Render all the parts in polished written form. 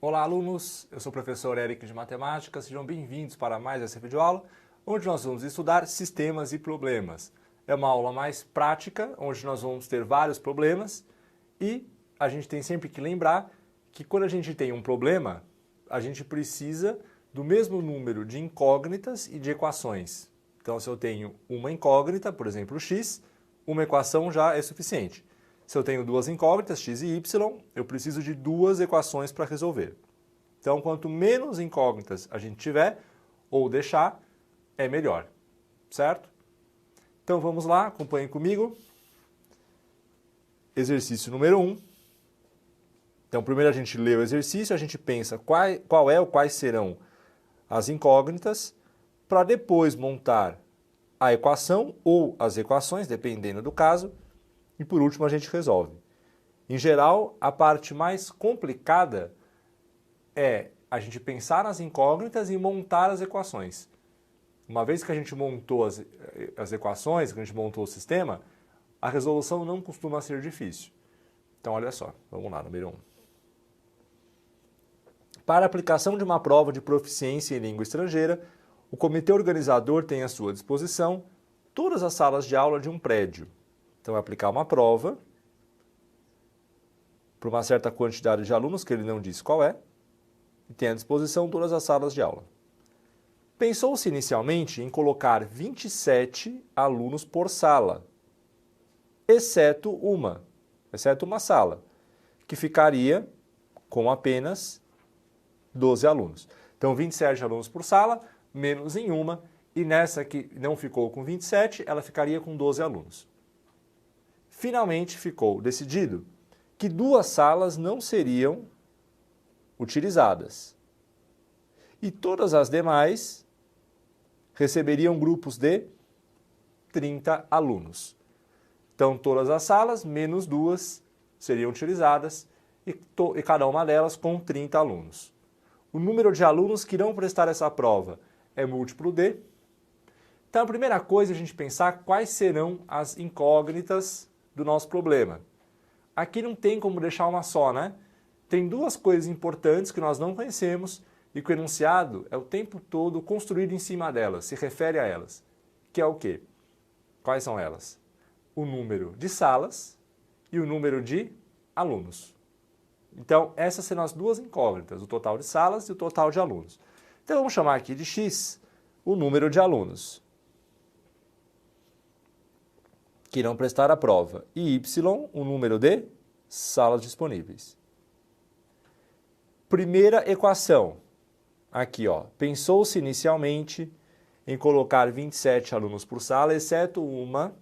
Olá, alunos! Eu sou o professor Eric de Matemática, sejam bem-vindos para mais essa videoaula, onde nós vamos estudar sistemas e problemas. É uma aula mais prática, onde nós vamos ter vários problemas e a gente tem sempre que lembrar que quando a gente tem um problema, a gente precisa do mesmo número de incógnitas e de equações. Então, se eu tenho uma incógnita, por exemplo, x, uma equação já é suficiente. Se eu tenho duas incógnitas, x e y, eu preciso de duas equações para resolver. Então, quanto menos incógnitas a gente tiver ou deixar, é melhor, certo? Então, vamos lá, acompanhem comigo. Exercício número 1. Então, primeiro a gente lê o exercício, a gente pensa qual é ou quais serão as incógnitas, para depois montar a equação ou as equações, dependendo do caso, e por último a gente resolve. Em geral, a parte mais complicada é a gente pensar nas incógnitas e montar as equações. Uma vez que a gente montou as equações, que a gente montou o sistema, a resolução não costuma ser difícil. Então, olha só, vamos lá, número 1. Para a aplicação de uma prova de proficiência em língua estrangeira, o comitê organizador tem à sua disposição todas as salas de aula de um prédio. Então, vai aplicar uma prova para uma certa quantidade de alunos, que ele não diz qual é, e tem à disposição todas as salas de aula. Pensou-se inicialmente em colocar 27 alunos por sala, exceto uma sala, que ficaria com apenas 12 alunos. Então, 27 alunos por sala, menos em uma, e nessa que não ficou com 27, ela ficaria com 12 alunos. Finalmente ficou decidido que duas salas não seriam utilizadas e todas as demais receberiam grupos de 30 alunos. Então, todas as salas, menos duas, seriam utilizadas e cada uma delas com 30 alunos. O número de alunos que irão prestar essa prova é múltiplo de. Então, a primeira coisa é a gente pensar quais serão as incógnitas do nosso problema. Aqui não tem como deixar uma só, né? Tem duas coisas importantes que nós não conhecemos e que o enunciado é o tempo todo construído em cima delas, se refere a elas. Que é o quê? Quais são elas? O número de salas e o número de alunos. Então, essas serão as duas incógnitas, o total de salas e o total de alunos. Então, vamos chamar aqui de x o número de alunos que irão prestar a prova, e y, o número de salas disponíveis. Primeira equação, aqui ó, pensou-se inicialmente em colocar 27 alunos por sala, exceto uma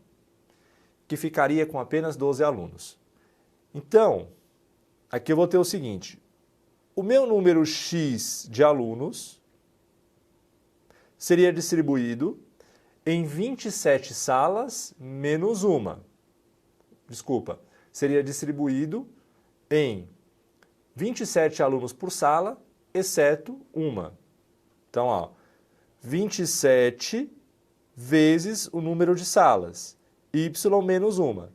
que ficaria com apenas 12 alunos. Então, aqui eu vou ter o seguinte, o meu número x de alunos seria distribuído em 27 salas menos uma. Desculpa, seria distribuído em 27 alunos por sala, exceto uma. Então, ó, 27 vezes o número de salas, y menos uma.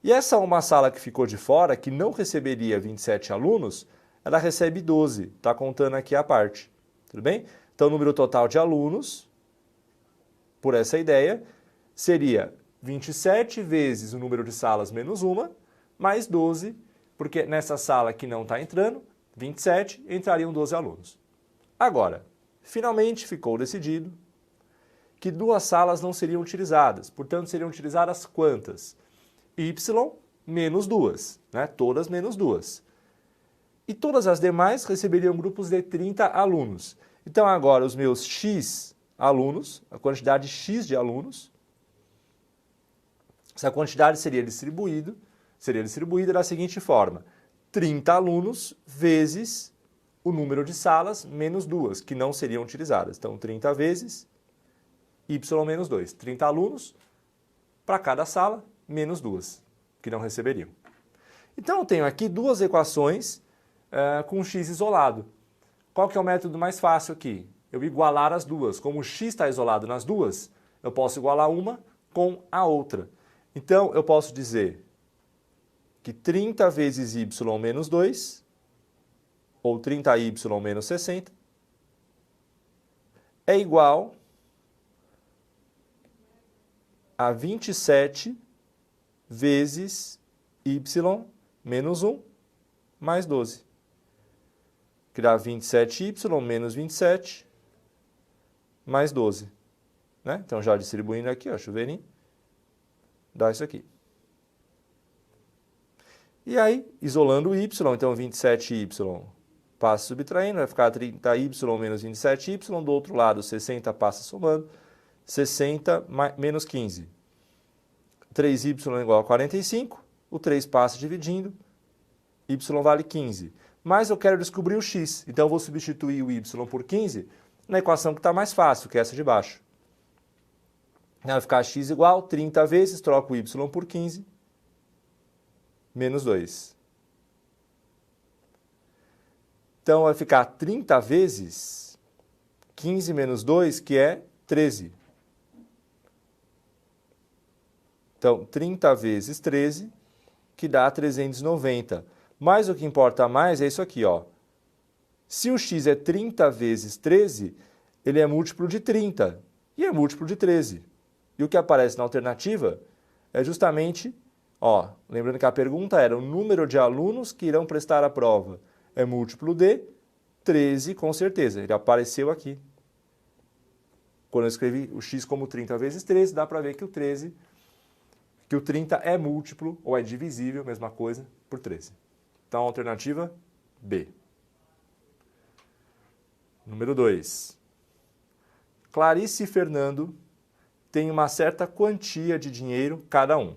E essa uma sala que ficou de fora, que não receberia 27 alunos, ela recebe 12, está contando aqui a parte. Tudo bem? Então, o número total de alunos, por essa ideia, seria 27 vezes o número de salas menos uma, mais 12, porque nessa sala que não está entrando, 27, entrariam 12 alunos. Agora, finalmente ficou decidido que duas salas não seriam utilizadas, portanto, seriam utilizadas quantas? Y menos duas, né? Todas menos duas. E todas as demais receberiam grupos de 30 alunos. Então, agora, os meus x alunos, a quantidade x de alunos, essa quantidade seria distribuída da seguinte forma, 30 alunos vezes o número de salas menos duas, que não seriam utilizadas. Então, 30 vezes y menos 2. 30 alunos para cada sala, menos duas, que não receberiam. Então, eu tenho aqui duas equações com x isolado. Qual que é o método mais fácil aqui? Eu igualar as duas. Como o x está isolado nas duas, eu posso igualar uma com a outra. Então, eu posso dizer que 30 vezes y menos 2 ou 30y menos 60, é igual a 27 vezes y menos 1 mais 12. Que dá 27y menos 27 mais 12. Né? Então, já distribuindo aqui, ó, chuveirinho, dá isso aqui. E aí, isolando o y, então 27y passa subtraindo, vai ficar 30y menos 27y, do outro lado 60 passa somando, 60 menos 15. 3y é igual a 45, o 3 passa dividindo, y vale 15. Mas eu quero descobrir o x, então eu vou substituir o y por 15 na equação que está mais fácil, que é essa de baixo. Vai ficar x igual 30 vezes, troco o y por 15, menos 2. Então vai ficar 30 vezes 15 menos 2, que é 13. Então, 30 vezes 13, que dá 390. Mas o que importa mais é isso aqui, ó. Se o x é 30 vezes 13, ele é múltiplo de 30 e é múltiplo de 13. E o que aparece na alternativa é justamente, ó, lembrando que a pergunta era o número de alunos que irão prestar a prova. É múltiplo de 13, com certeza. Ele apareceu aqui. Quando eu escrevi o x como 30 vezes 13, dá para ver que o 30 é múltiplo, ou é divisível, mesma coisa, por 13. Então, alternativa B. Número 2. Clarice e Fernando têm uma certa quantia de dinheiro cada um.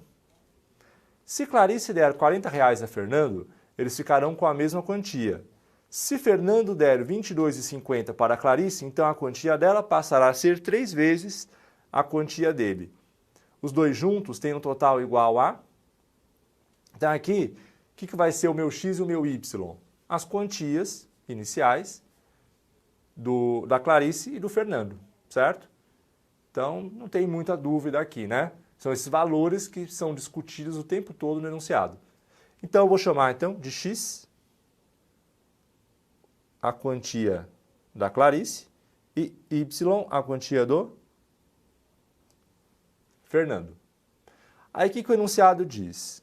Se Clarice der R$40 a Fernando, eles ficarão com a mesma quantia. Se Fernando der R$22,50 para Clarice, então a quantia dela passará a ser 3 vezes a quantia dele. Os dois juntos têm um total igual a... Então aqui, o que vai ser o meu x e o meu y? As quantias iniciais da Clarice e do Fernando, certo? Então, não tem muita dúvida aqui, né? São esses valores que são discutidos o tempo todo no enunciado. Então, eu vou chamar de x a quantia da Clarice e y a quantia do Fernando. Aí, o que o enunciado diz?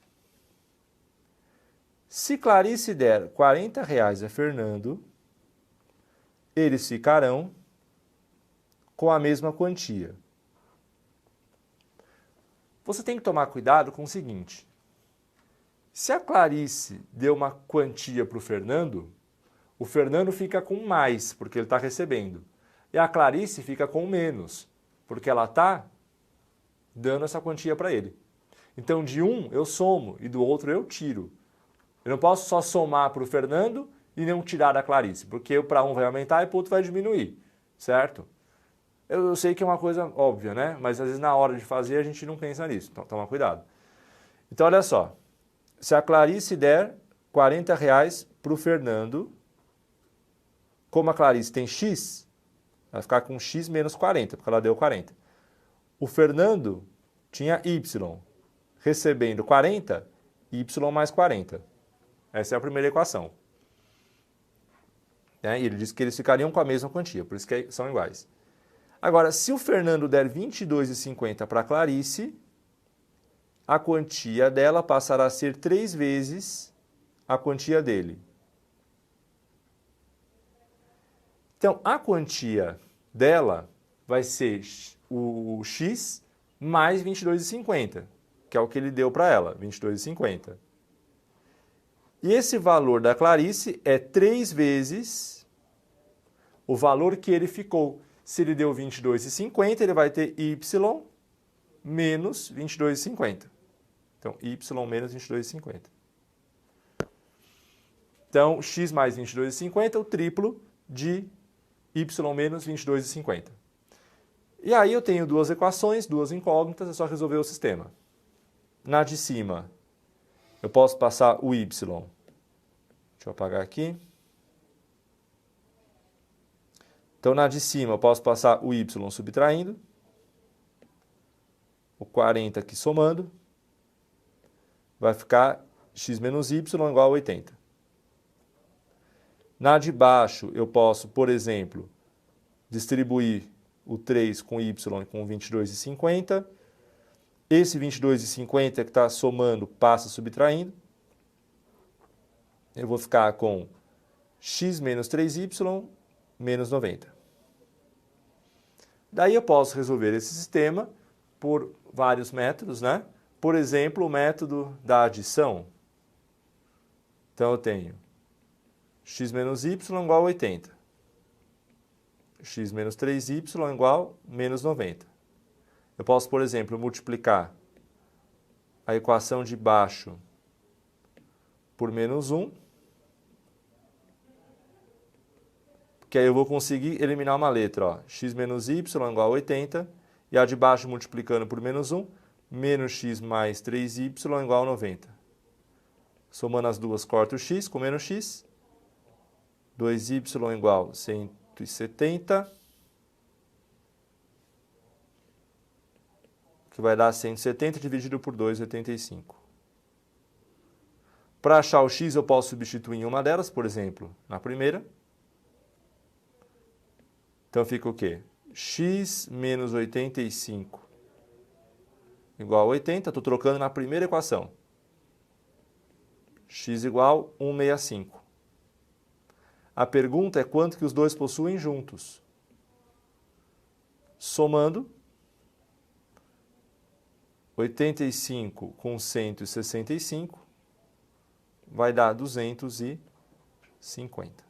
Se Clarice der R$40 a Fernando, eles ficarão com a mesma quantia. Você tem que tomar cuidado com o seguinte. Se a Clarice deu uma quantia para o Fernando fica com mais, porque ele está recebendo. E a Clarice fica com menos, porque ela está dando essa quantia para ele. Então, de um eu somo e do outro eu tiro. Eu não posso só somar para o Fernando e não tirar da Clarice, porque para um vai aumentar e para o outro vai diminuir, certo? Eu sei que é uma coisa óbvia, né? Mas às vezes na hora de fazer a gente não pensa nisso, então toma cuidado. Então olha só, se a Clarice der R$40 para o Fernando, como a Clarice tem x, vai ficar com x menos 40, porque ela deu 40. O Fernando tinha y, recebendo 40, y mais 40. Essa é a primeira equação. E ele disse que eles ficariam com a mesma quantia, por isso que são iguais. Agora, se o Fernando der R$22,50 para a Clarice, a quantia dela passará a ser 3 vezes a quantia dele. Então, a quantia dela vai ser o x mais R$22,50, que é o que ele deu para ela, R$22,50. E esse valor da Clarice é 3 vezes o valor que ele ficou. Se ele deu R$22,50, ele vai ter y menos R$22,50. Então, y menos R$22,50. Então, x mais R$22,50 é o triplo de y menos R$22,50. E aí eu tenho duas equações, duas incógnitas, é só resolver o sistema. Na de cima, eu posso passar o y. Deixa eu apagar aqui. Então, na de cima, eu posso passar o y subtraindo. O 40 aqui somando. Vai ficar x menos y igual a 80. Na de baixo, eu posso, por exemplo, distribuir o 3 com y com 22,50. Esse 22,50 que está somando passa subtraindo. Eu vou ficar com x menos 3y menos 90. Daí eu posso resolver esse sistema por vários métodos, né? Por exemplo, o método da adição. Então eu tenho x menos y igual a 80. X menos 3y igual a menos 90. Eu posso, por exemplo, multiplicar a equação de baixo por menos 1, que aí eu vou conseguir eliminar uma letra. Ó. X menos y igual a 80, e a de baixo multiplicando por menos 1, menos x mais 3y igual a 90. Somando as duas, corto o x com menos x. 2y igual a 170, que vai dar 170 dividido por 2, 85. Para achar o x, eu posso substituir em uma delas, por exemplo, na primeira. Então fica o quê? X menos 85 igual a 80. Estou trocando na primeira equação. X igual a 165. A pergunta é quanto que os dois possuem juntos. Somando, 85 com 165 vai dar 250.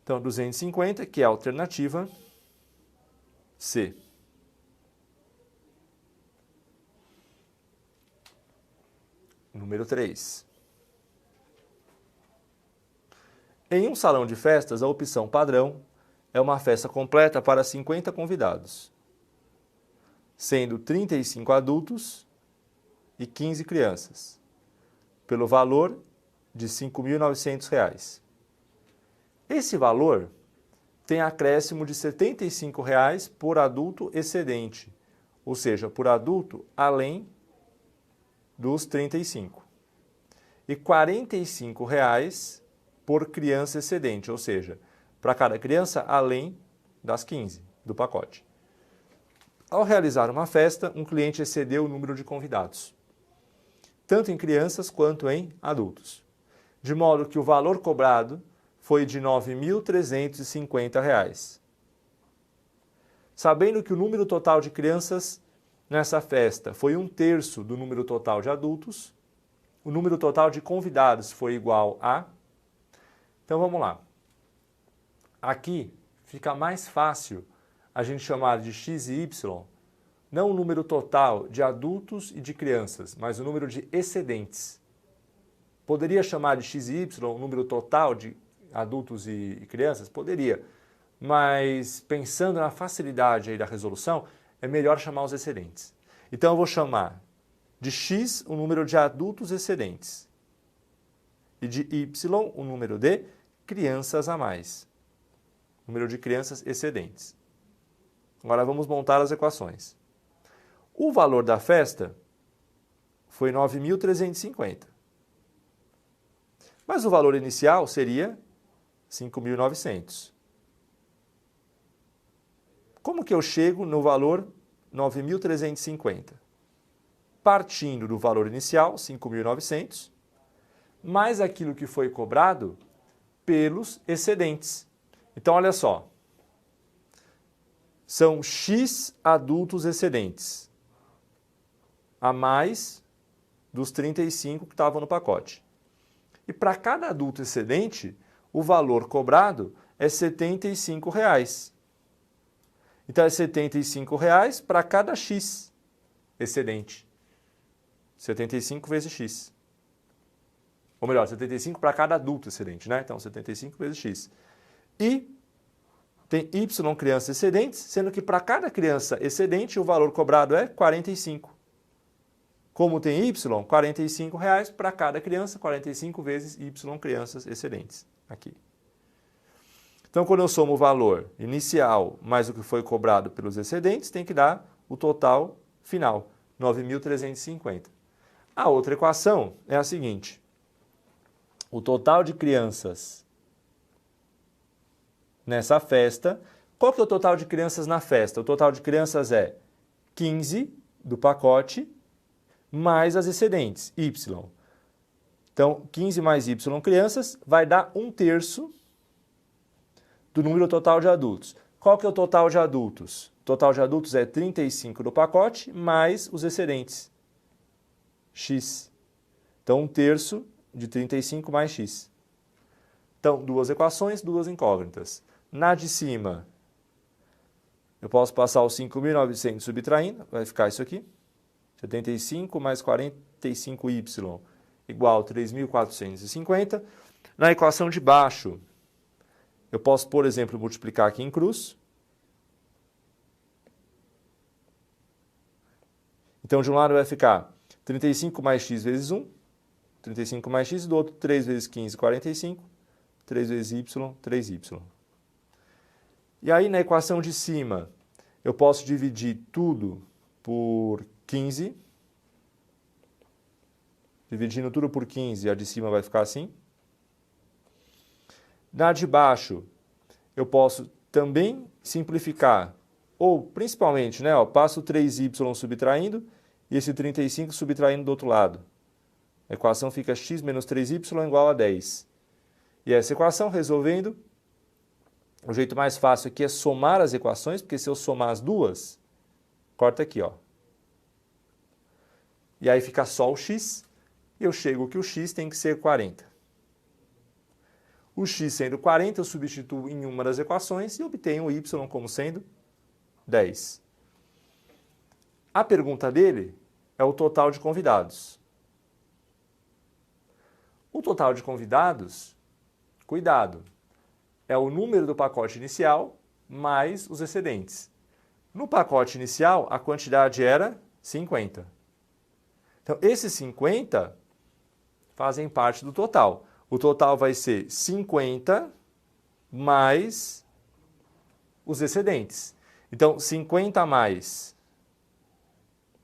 Então, 250, que é a alternativa C. Número 3. Em um salão de festas, a opção padrão é uma festa completa para 50 convidados, sendo 35 adultos e 15 crianças, pelo valor de R$ 5.900. Esse valor tem acréscimo de R$ 75 por adulto excedente, ou seja, por adulto além dos 35. E R$ 45 por criança excedente, ou seja, para cada criança além das 15 do pacote. Ao realizar uma festa, um cliente excedeu o número de convidados, tanto em crianças quanto em adultos, de modo que o valor cobrado foi de R$ 9.350. Sabendo que o número total de crianças nessa festa foi 1/3 do número total de adultos, o número total de convidados foi igual a... Então vamos lá. Aqui fica mais fácil a gente chamar de x e y, não o número total de adultos e de crianças, mas o número de excedentes. Poderia chamar de x e y o número total de adultos e crianças? Poderia, mas pensando na facilidade aí da resolução, é melhor chamar os excedentes. Então eu vou chamar de x o número de adultos excedentes e de y o número de crianças a mais, número de crianças excedentes. Agora vamos montar as equações. O valor da festa foi 9.350, mas o valor inicial seria 5.900. Como que eu chego no valor 9.350? Partindo do valor inicial, 5.900, mais aquilo que foi cobrado pelos excedentes. Então, olha só. São X adultos excedentes, a mais dos 35 que estavam no pacote. E para cada adulto excedente, o valor cobrado é R$ 75. Então, é R$ 75 para cada X excedente. 75 vezes X. Ou melhor, 75 para cada adulto excedente, né? Então, 75 vezes X. E tem Y crianças excedentes, sendo que para cada criança excedente, o valor cobrado é 45. Como tem Y, R$ 45 para cada criança, 45 vezes Y crianças excedentes. Aqui. Então, quando eu somo o valor inicial mais o que foi cobrado pelos excedentes, tem que dar o total final, 9.350. A outra equação é a seguinte. o total de crianças nessa festa. Qual que é o total de crianças na festa? O total de crianças é 15 do pacote mais as excedentes, y. Então, 15 mais y crianças vai dar 1/3 do número total de adultos. Qual que é o total de adultos? O total de adultos é 35 do pacote mais os excedentes, x. Então, 1/3 de 35 mais x. Então, duas equações, duas incógnitas. Na de cima, eu posso passar os 5.900 subtraindo, vai ficar isso aqui. 75 mais 45y igual a 3.450. Na equação de baixo, eu posso, por exemplo, multiplicar aqui em cruz. Então, de um lado vai ficar 35 mais x vezes 1, 35 mais x, do outro 3 vezes 15, 45, 3 vezes y, 3y. E aí, na equação de cima, eu posso dividir tudo por 15. Dividindo tudo por 15, a de cima vai ficar assim. Na de baixo, eu posso também simplificar, ou principalmente, né, passo 3y subtraindo e esse 35 subtraindo do outro lado. A equação fica x menos 3y igual a 10. E essa equação, resolvendo, o jeito mais fácil aqui é somar as equações, porque se eu somar as duas, corta aqui, ó. E aí fica só o x, e eu chego que o x tem que ser 40. O x sendo 40, eu substituo em uma das equações e obtenho o y como sendo 10. A pergunta dele é o total de convidados. O total de convidados, cuidado, é o número do pacote inicial mais os excedentes. No pacote inicial, a quantidade era 50. Então, esses 50 fazem parte do total. O total vai ser 50 mais os excedentes. Então, 50 mais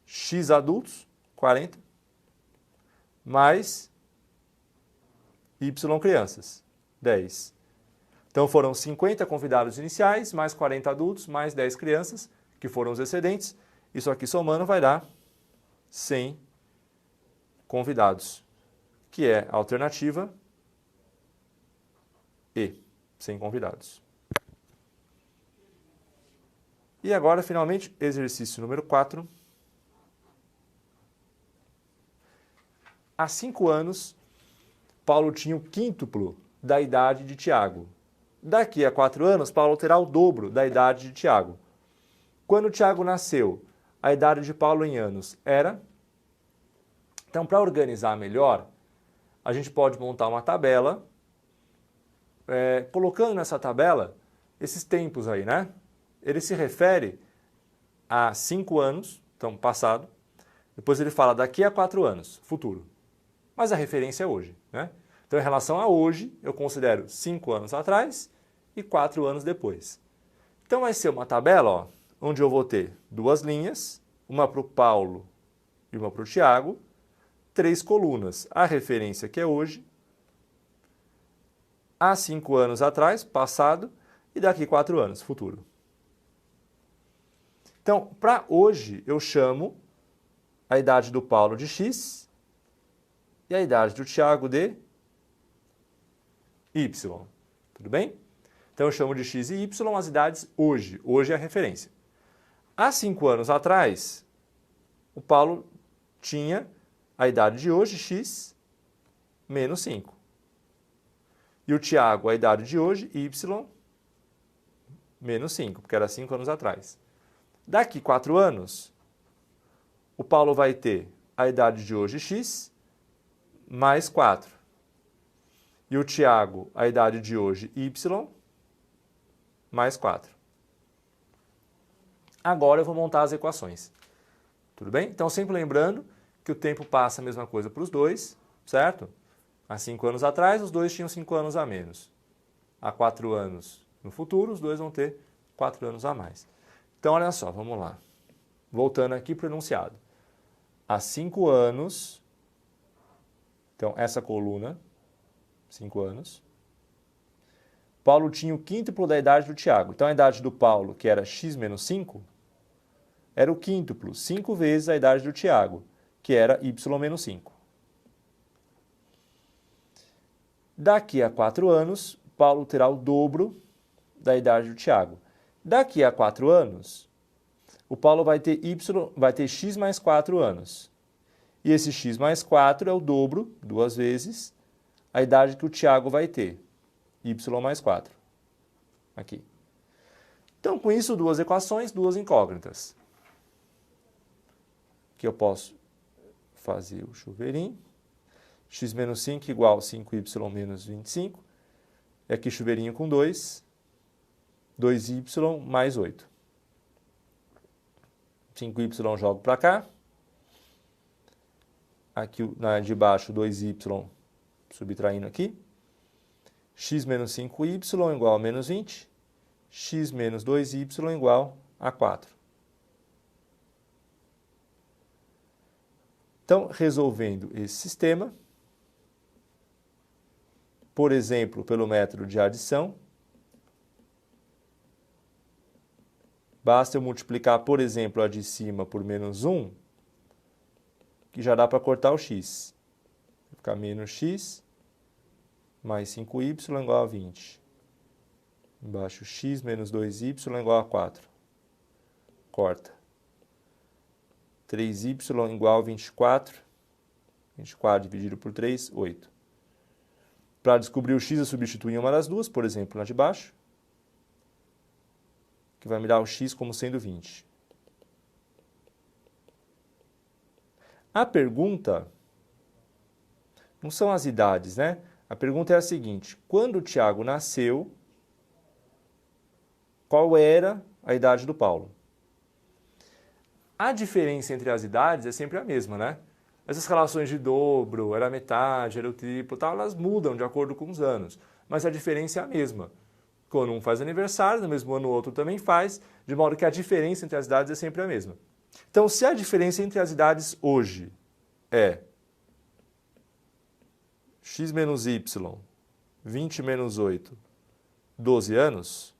x adultos, 40, mais y crianças, 10. Então, foram 50 convidados iniciais, mais 40 adultos, mais 10 crianças, que foram os excedentes. Isso aqui somando vai dar 100 convidados, que é a alternativa E, 100 convidados. E agora, finalmente, exercício número 4. Há 5 anos, Paulo tinha o quíntuplo da idade de Tiago. Daqui a 4 anos, Paulo terá o dobro da idade de Tiago. Quando Tiago nasceu, a idade de Paulo em anos era... Então, para organizar melhor, a gente pode montar uma tabela, colocando nessa tabela esses tempos aí, né? Ele se refere a 5 anos, então passado, depois ele fala daqui a 4 anos, futuro. Mas a referência é hoje, né? Então, em relação a hoje, eu considero 5 anos atrás e 4 anos depois. Então, vai ser uma tabela, ó, onde eu vou ter 2 linhas, uma para o Paulo e uma para o Tiago, 3 colunas. A referência que é hoje, há 5 anos atrás, passado, e daqui 4 anos, futuro. Então, para hoje, eu chamo a idade do Paulo de X e a idade do Tiago de Y. Tudo bem? Então, eu chamo de X e Y as idades hoje. Hoje é a referência. Há 5 anos atrás, o Paulo tinha a idade de hoje, X, menos 5. E o Tiago, a idade de hoje, Y, menos 5, porque era 5 anos atrás. Daqui 4 anos, o Paulo vai ter a idade de hoje, X, mais 4. E o Tiago, a idade de hoje, Y, mais 4. Agora eu vou montar as equações. Tudo bem? Então, sempre lembrando que o tempo passa a mesma coisa para os dois, certo? Há 5 anos atrás, os dois tinham 5 anos a menos. Há 4 anos no futuro, os dois vão ter 4 anos a mais. Então, olha só, vamos lá. Voltando aqui para o enunciado. Há 5 anos, então, essa coluna, 5 anos. Paulo tinha o quíntuplo da idade do Tiago. Então, a idade do Paulo, que era x menos 5, era o quíntuplo, 5 vezes a idade do Tiago, que era y menos 5. Daqui a 4 anos, Paulo terá o dobro da idade do Tiago. Daqui a 4 anos, o Paulo vai ter x mais 4 anos. E esse x mais 4 é o dobro, 2 vezes, a idade que o Tiago vai ter, y mais 4. Aqui. Então, com isso, duas equações, duas incógnitas. Aqui eu posso fazer o chuveirinho. X menos 5 igual a 5y menos 25. E aqui chuveirinho com 2. 2y mais 8. 5y jogo para cá. Aqui na de baixo 2y subtraindo aqui. X menos 5y igual a menos 20. X menos 2y igual a 4. Então, resolvendo esse sistema, por exemplo, pelo método de adição, basta eu multiplicar, por exemplo, a de cima por menos 1, que já dá para cortar o x. Vai ficar menos x mais 5y igual a 20. Embaixo x menos 2y igual a 4. Corta. 3y igual a 24. 24 dividido por 3, 8. Para descobrir o x, eu substituo em uma das duas, por exemplo, na de baixo, que vai me dar o x como sendo 20. A pergunta não são as idades, né? A pergunta é a seguinte: quando o Tiago nasceu, qual era a idade do Paulo? A diferença entre as idades é sempre a mesma, né? Essas relações de dobro, era metade, era o triplo, tal, elas mudam de acordo com os anos, mas a diferença é a mesma. Quando um faz aniversário, no mesmo ano o outro também faz, de modo que a diferença entre as idades é sempre a mesma. Então, se a diferença entre as idades hoje é x menos y, 20 menos 8, 12 anos,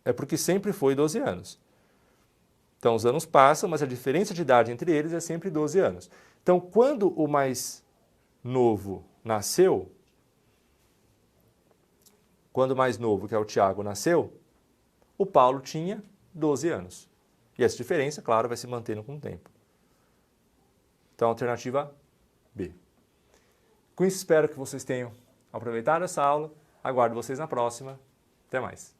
é porque sempre foi 12 anos. Então, os anos passam, mas a diferença de idade entre eles é sempre 12 anos. Então, quando o mais novo nasceu, quando o mais novo, que é o Tiago, nasceu, o Paulo tinha 12 anos. E essa diferença, claro, vai se mantendo com o tempo. Então, alternativa B. Com isso, espero que vocês tenham aproveitado essa aula. Aguardo vocês na próxima. Até mais.